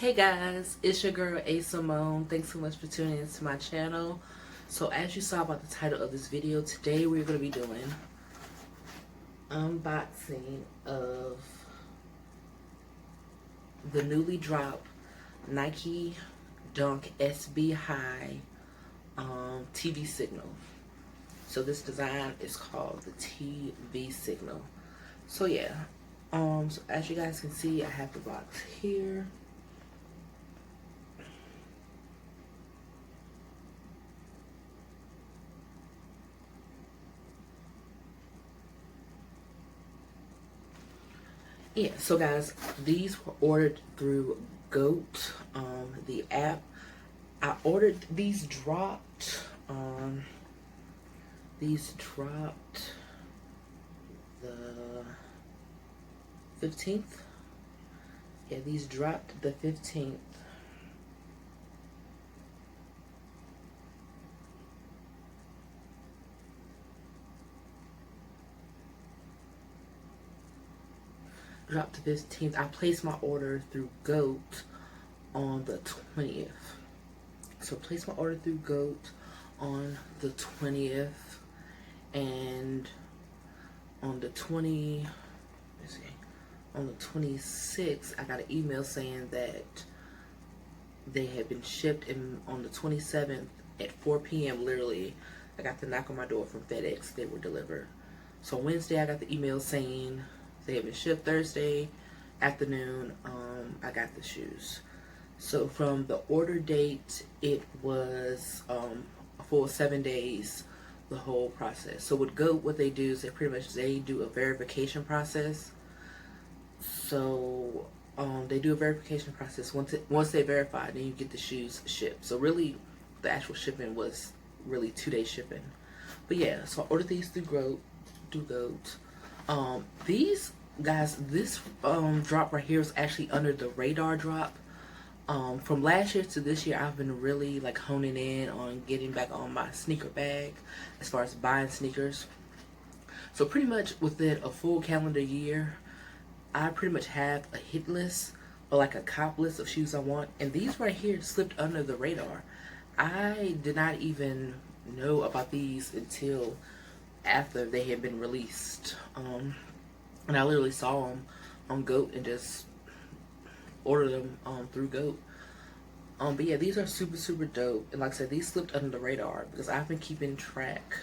Hey guys, it's your girl A.Simone. Thanks so much for tuning into my channel. So as you saw by the title of this video, today we're going to be doing unboxing of the newly dropped Nike Dunk SB High TV signal. So this design is called the TV signal. So yeah, so as you guys can see, I have the box here. Yeah, so guys, these were ordered through GOAT, the app. I ordered these dropped the 15th. Yeah, these dropped the 15th. Dropped the 15th. I placed my order through GOAT on the 20th. So I placed my order through GOAT on the 20th, and on the 26th, I got an email saying that they had been shipped, and on the 27th at 4 p.m. literally, I got the knock on my door from FedEx. They were delivered. So Wednesday, I got the email saying they had been shipped. Thursday afternoon, I got the shoes. So from the order date, it was a full 7 days, the whole process. So with GOAT, what they do is they do a verification process. So they do a verification process. Once they verify, then you get the shoes shipped. So really, the actual shipping was really 2-day shipping. But yeah, so I ordered these through GOAT. These guys, this drop right here is actually under the radar drop. From last year to this year, I've been really like honing in on getting back on my sneaker bag as far as buying sneakers. So pretty much within a full calendar year, I pretty much have a hit list or like a cop list of shoes I want, and these right here slipped under the radar. I did not even know about these until after they had been released, and I literally saw them on GOAT and just ordered them through GOAT. But yeah, these are super dope, and like I said, these slipped under the radar because I've been keeping track,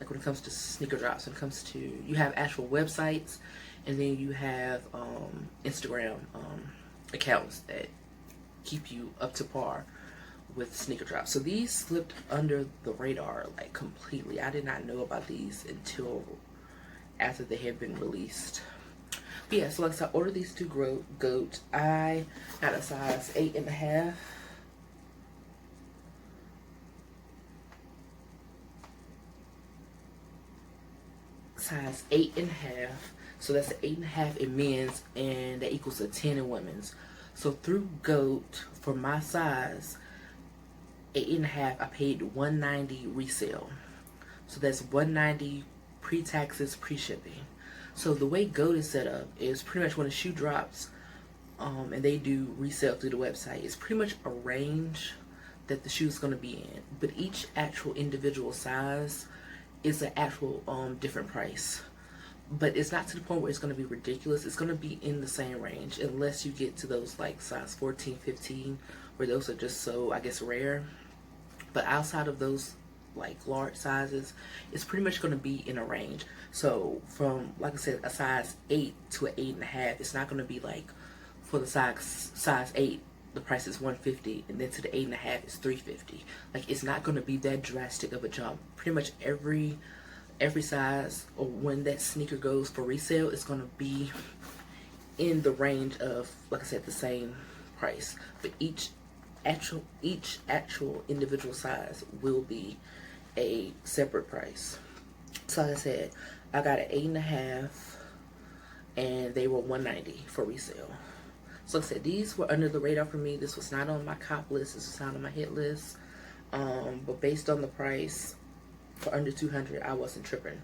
like when it comes to sneaker drops, when it comes to, you have actual websites, and then you have Instagram accounts that keep you up to par with sneaker drops. So these slipped under the radar like completely. I did not know about these until after they had been released. But yeah, so like I said, I ordered these through GOAT. I got a size 8.5. Size 8.5. So that's an 8.5 in men's, and that equals a 10 in women's. So through GOAT, for my size 8.5, I paid $190 resale. So that's $190 pre-taxes, pre-shipping. So the way GOAT is set up is pretty much when a shoe drops, and they do resale through the website, it's pretty much a range that the shoe is going to be in. But each actual individual size is an actual different price. But it's not to the point where it's going to be ridiculous. It's going to be in the same range unless you get to those like size 14, 15, where those are just so, I guess, rare. But outside of those like large sizes, it's pretty much going to be in a range. So from, like I said, a size 8 to an 8.5, it's not going to be like for the size 8 the price is $150, and then to the 8.5 it's $350. Like, it's not going to be that drastic of a jump. Pretty much every size, or when that sneaker goes for resale, it's going to be in the range of, like I said, the same price. But each actual individual size will be a separate price. So like I said, I got an 8.5, and they were $190 for resale. So like I said, these were under the radar for me. This was not on my cop list. This was not on my hit list. But based on the price, for under $200, I wasn't tripping.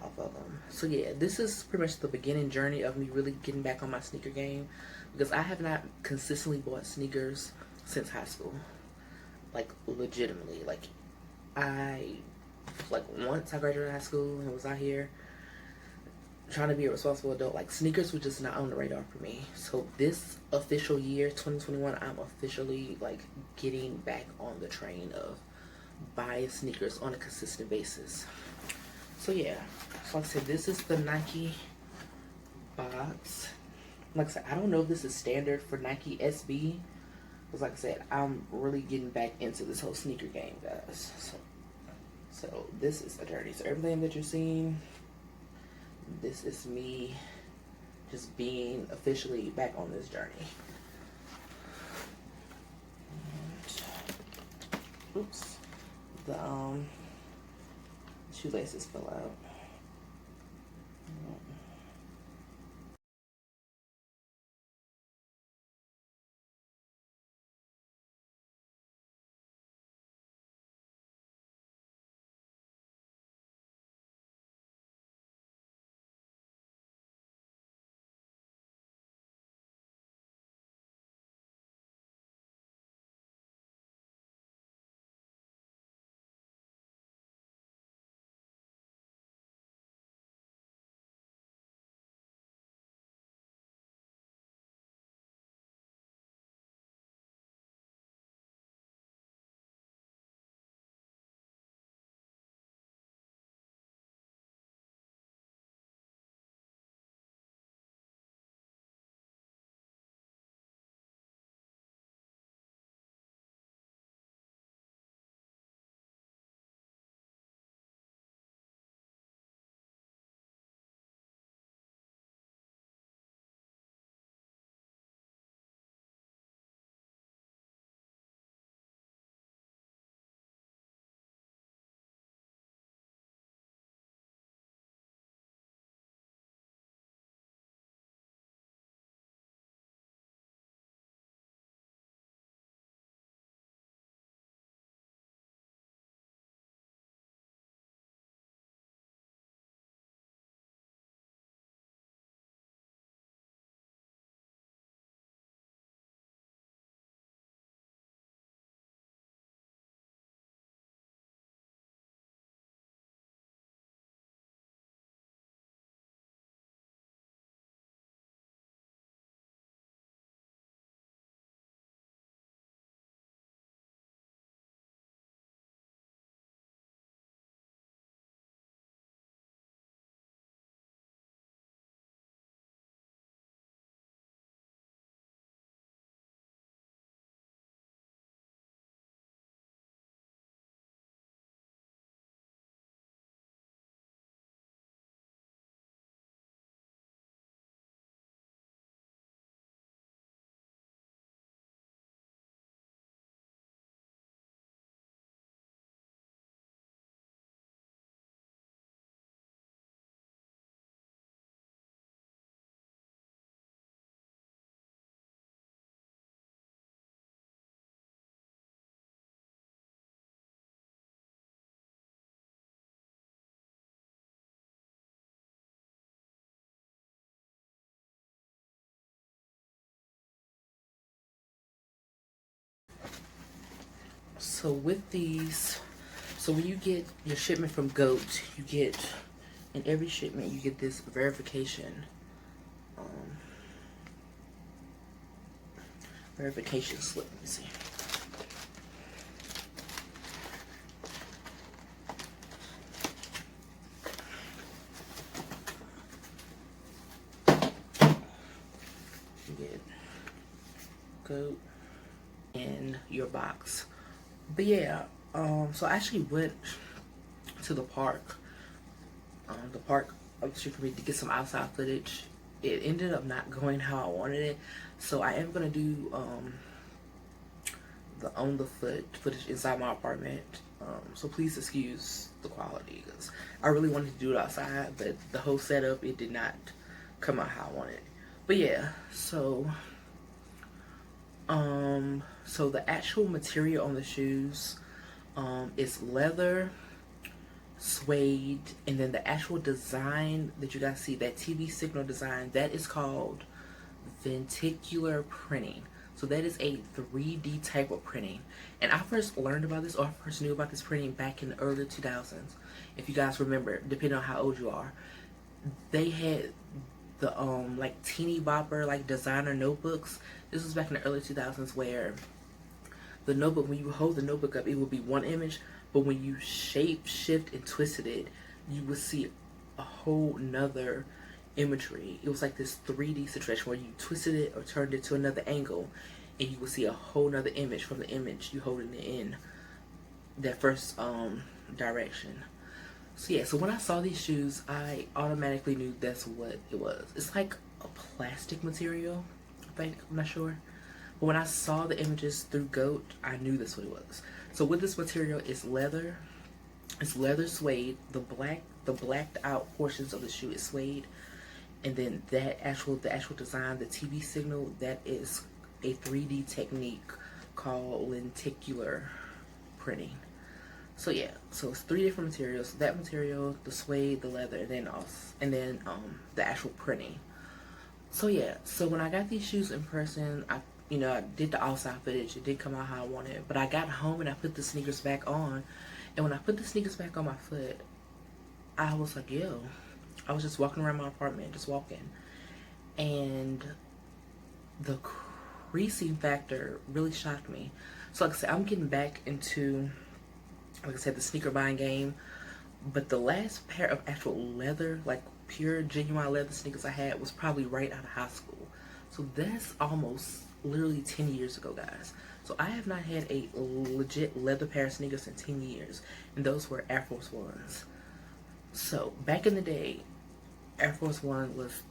off of them. So yeah, this is pretty much the beginning journey of me really getting back on my sneaker game, because I have not consistently bought sneakers since high school. Like legitimately, once I graduated high school and was out here trying to be a responsible adult, like sneakers were just not on the radar for me. So this official year 2021, I'm officially like getting back on the train of buying sneakers on a consistent basis. So yeah, so like I said, this is the Nike box. Like I said, I don't know if this is standard for Nike SB, because like I said, I'm really getting back into this whole sneaker game, guys. So this is a journey. So everything that you're seeing, this is me just being officially back on this journey. And, oops, the shoelaces fell out. So with these, so when you get your shipment from GOAT, you get, in every shipment, you get this verification, verification slip. Let me see. You get GOAT in your box. But yeah, so I actually went to the park up the street for me to get some outside footage. It ended up not going how I wanted it, so I am gonna do the on the foot footage inside my apartment. So please excuse the quality, because I really wanted to do it outside, but the whole setup, it did not come out how I wanted. But yeah, so so the actual material on the shoes is leather, suede, and then the actual design that you guys see, that TV signal design, that is called lenticular printing. So that is a 3D type of printing. And I first learned about this, or I first knew about this printing back in the early 2000s. If you guys remember, depending on how old you are, they had the like teeny bopper like designer notebooks. This was back in the early 2000s, where the notebook, when you hold the notebook up, it would be one image, but when you shape shift and twisted it, you would see a whole nother imagery. It was like this 3D situation where you twisted it or turned it to another angle, and you would see a whole nother image from the image you holding it in that first direction. So yeah, so when I saw these shoes, I automatically knew that's what it was. It's like a plastic material, I think, I'm not sure. But when I saw the images through GOAT, I knew that's what it was. So with this material, it's leather. It's leather suede. The blacked out portions of the shoe is suede. And then the actual design, the TV signal, that is a 3D technique called lenticular printing. So yeah, so it's 3 different materials. That material, the suede, the leather, and then the actual printing. So yeah, so when I got these shoes in person, I did the outside footage. It did come out how I wanted, but I got home and I put the sneakers back on. And when I put the sneakers back on my foot, I was like, yo, I was just walking around my apartment, just walking, and the creasing factor really shocked me. So like I said, I'm getting back into, like I said, the sneaker buying game. But the last pair of actual leather, like pure genuine leather sneakers I had, was probably right out of high school. So that's almost literally 10 years ago, guys. So I have not had a legit leather pair of sneakers in 10 years, and those were Air Force Ones. So back in the day, Air Force One was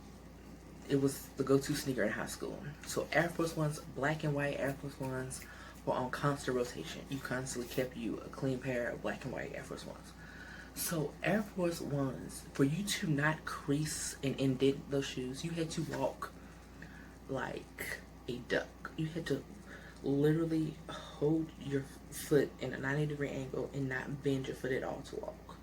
the go-to sneaker in high school. So Air Force Ones, black and white Air Force Ones, were on constant rotation. You constantly kept you a clean pair of black and white Air Force Ones. So Air Force Ones, for you to not crease and indent those shoes, you had to walk like a duck. You had to literally hold your foot in a 90-degree angle and not bend your foot at all to walk.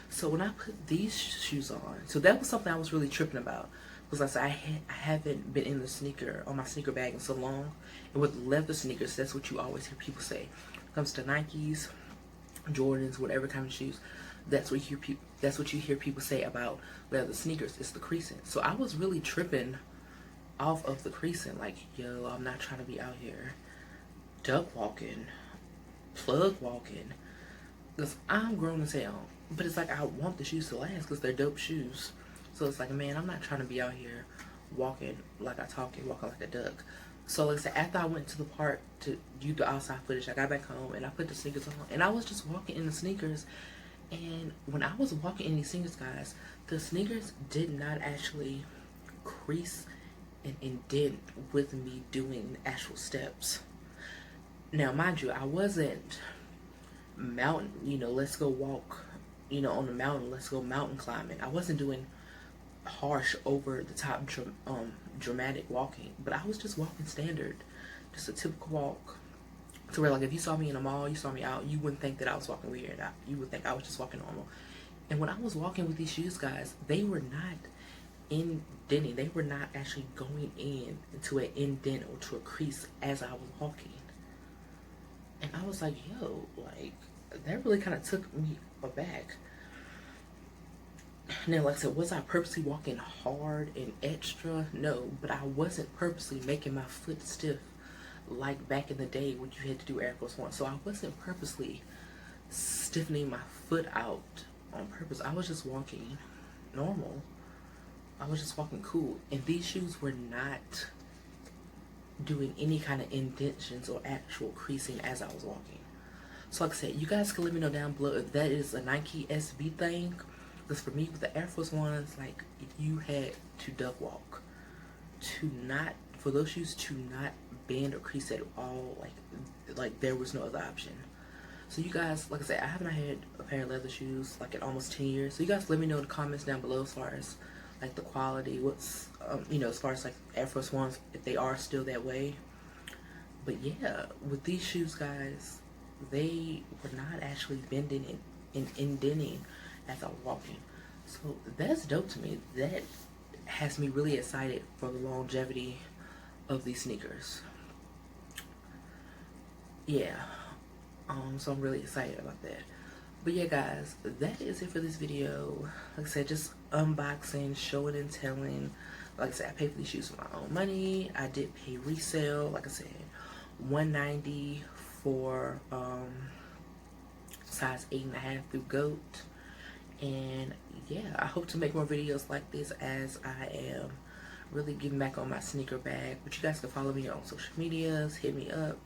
So when I put these shoes on, so that was something I was really tripping about, because like I said, I haven't been in the sneaker, on my sneaker bag in so long. And with leather sneakers, that's what you always hear people say. When it comes to Nikes, Jordans, whatever kind of shoes, that's what you hear people say about leather sneakers. It's the creasing. So I was really tripping off of the creasing. Like, yo, I'm not trying to be out here duck walking, plug walking, because I'm grown as hell. But it's like, I want the shoes to last because they're dope shoes. So it's like, man, I'm not trying to be out here walking like I talk and walking like a duck. So like I said, after I went to the park to do the outside footage, I got back home and I put the sneakers on, and I was just walking in the sneakers. And when I was walking in these sneakers, guys, the sneakers did not actually crease and indent with me doing actual steps. Now, mind you, I wasn't mountain, let's go walk, on the mountain, let's go mountain climbing. I wasn't doing harsh, over the top, dramatic walking, but I was just walking standard, just a typical walk. To where, like, if you saw me in a mall, you saw me out, you wouldn't think that I was walking weird. You would think I was just walking normal. And when I was walking with these shoes, guys, they were not indenting. They were not actually going in into an indent or to a crease as I was walking. And I was like, yo, like, that really kind of took me aback. Now, like I said, was I purposely walking hard and extra? No, but I wasn't purposely making my foot stiff like back in the day when you had to do Air Force One. So I wasn't purposely stiffening my foot out on purpose. I was just walking normal. I was just walking cool. And these shoes were not doing any kind of indentions or actual creasing as I was walking. So like I said, you guys can let me know down below if that is a Nike SB thing. Because for me, with the Air Force Ones, like, you had to duck walk. For those shoes to not bend or crease at all, like there was no other option. So you guys, like I said, I haven't had a pair of leather shoes like in almost 10 years. So you guys let me know in the comments down below as far as like the quality, what's as far as like Air Force Ones, if they are still that way. But yeah, with these shoes, guys, they were not actually bending and indenting as I was walking. So that's dope to me. That has me really excited for the longevity of these sneakers. Yeah. So I'm really excited about that. But yeah, guys, that is it for this video. Like I said, just unboxing, showing and telling. Like I said, I paid for these shoes with my own money. I did pay resale. Like I said, $190 for size 8.5 through GOAT. And yeah, I hope to make more videos like this as I am really getting back on my sneaker bag. But you guys can follow me on social medias, hit me up,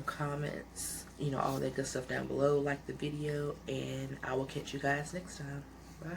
comments, you know, all that good stuff down below. Like the video, and I will catch you guys next time. Bye.